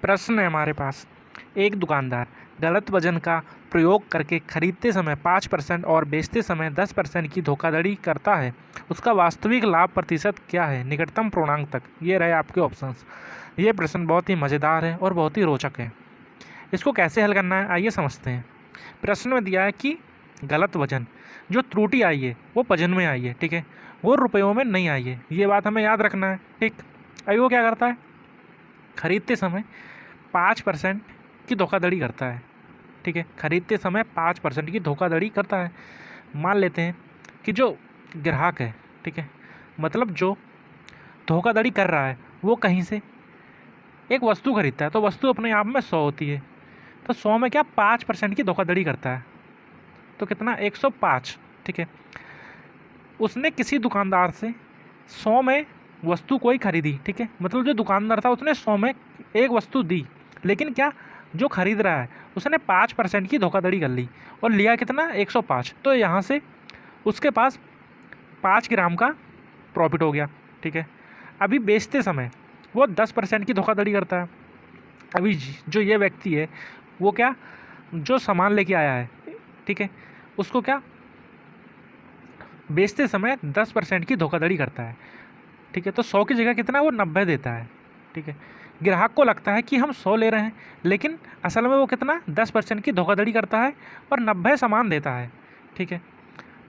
प्रश्न है हमारे पास, एक दुकानदार गलत वजन का प्रयोग करके खरीदते समय 5% और बेचते समय 10% की धोखाधड़ी करता है। उसका वास्तविक लाभ प्रतिशत क्या है निकटतम पूर्णांक तक। ये रहे आपके ऑप्शंस। ये प्रश्न बहुत ही मज़ेदार है और बहुत ही रोचक है। इसको कैसे हल करना है आइए समझते हैं। प्रश्न में दिया है कि गलत वजन, जो त्रुटि आई है वो वजन में आई है, ठीक है, वो रुपयों में नहीं आई है। ये बात हमें याद रखना है, ठीक। अभी वो क्या करता है, खरीदते समय 5% की धोखाधड़ी करता है, ठीक है, खरीदते समय 5% की धोखाधड़ी करता है। मान लेते हैं कि जो ग्राहक है, ठीक है, मतलब जो धोखाधड़ी कर रहा है वो कहीं से एक वस्तु खरीदता है, तो वस्तु अपने आप में 100 होती है, तो 100 में क्या 5% की धोखाधड़ी करता है, तो कितना 105, ठीक है। उसने किसी दुकानदार से 100 में वस्तु कोई खरीदी, ठीक है, मतलब जो दुकानदार था उसने 100 में एक वस्तु दी, लेकिन क्या जो खरीद रहा है उसने 5% की धोखाधड़ी कर ली और लिया कितना 105, तो यहाँ से उसके पास 5 ग्राम का प्रॉफिट हो गया, ठीक है। अभी बेचते समय वो 10% की धोखाधड़ी करता है। अभी जो ये व्यक्ति है वो क्या, जो सामान लेके आया है, ठीक है, उसको क्या बेचते समय 10% की धोखाधड़ी करता है, ठीक है, तो 100 की जगह कितना वो 90 देता है, ठीक है। ग्राहक को लगता है कि हम 100 ले रहे हैं, लेकिन असल में वो कितना 10% की धोखाधड़ी करता है और 90 सामान देता है, ठीक है।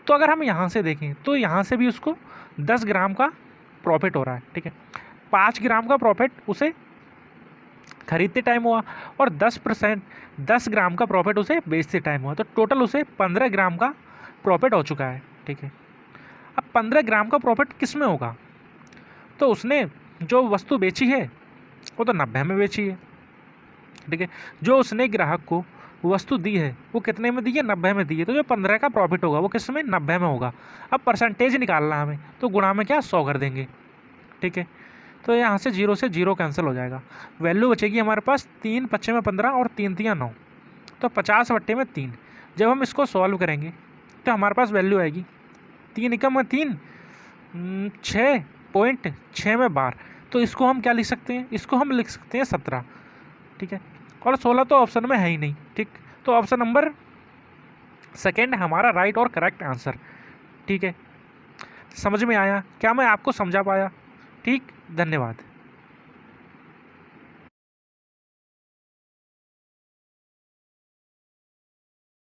तो अगर हम यहाँ से देखें तो यहाँ से भी उसको 10 ग्राम का प्रॉफिट हो रहा है, ठीक है। 5 ग्राम का प्रॉफिट उसे खरीदते टाइम हुआ और 10 ग्राम का प्रॉफिट उसे बेचते टाइम हुआ, तो टोटल उसे 15 ग्राम का प्रॉफिट हो चुका है, ठीक है। अब 15 ग्राम का प्रॉफिट किस में होगा, तो उसने जो वस्तु बेची है वो तो 90 में बेची है, ठीक है। जो उसने ग्राहक को वस्तु दी है वो कितने में दी है, 90 में दी है, तो जो 15 का प्रॉफिट होगा वो किस में 90 में होगा। अब परसेंटेज निकालना है हमें, तो गुणा में क्या 100 कर देंगे, ठीक है। तो यहाँ से 0 से 0 कैंसिल हो जाएगा, वैल्यू बचेगी हमारे पास 3 पच्चे में 15 और 3 तियाँ 9, तो 50 बट्टे में 3। जब हम इसको सॉल्व करेंगे तो हमारे पास वैल्यू आएगी 3 एकम में 3, 6.6 में 12, तो इसको हम क्या लिख सकते हैं, इसको हम लिख सकते हैं 17, ठीक है। और 16 तो ऑप्शन में है ही नहीं, ठीक। तो ऑप्शन नंबर सेकेंड हमारा राइट और करेक्ट आंसर, ठीक है। समझ में आया क्या, मैं आपको समझा पाया, ठीक। धन्यवाद।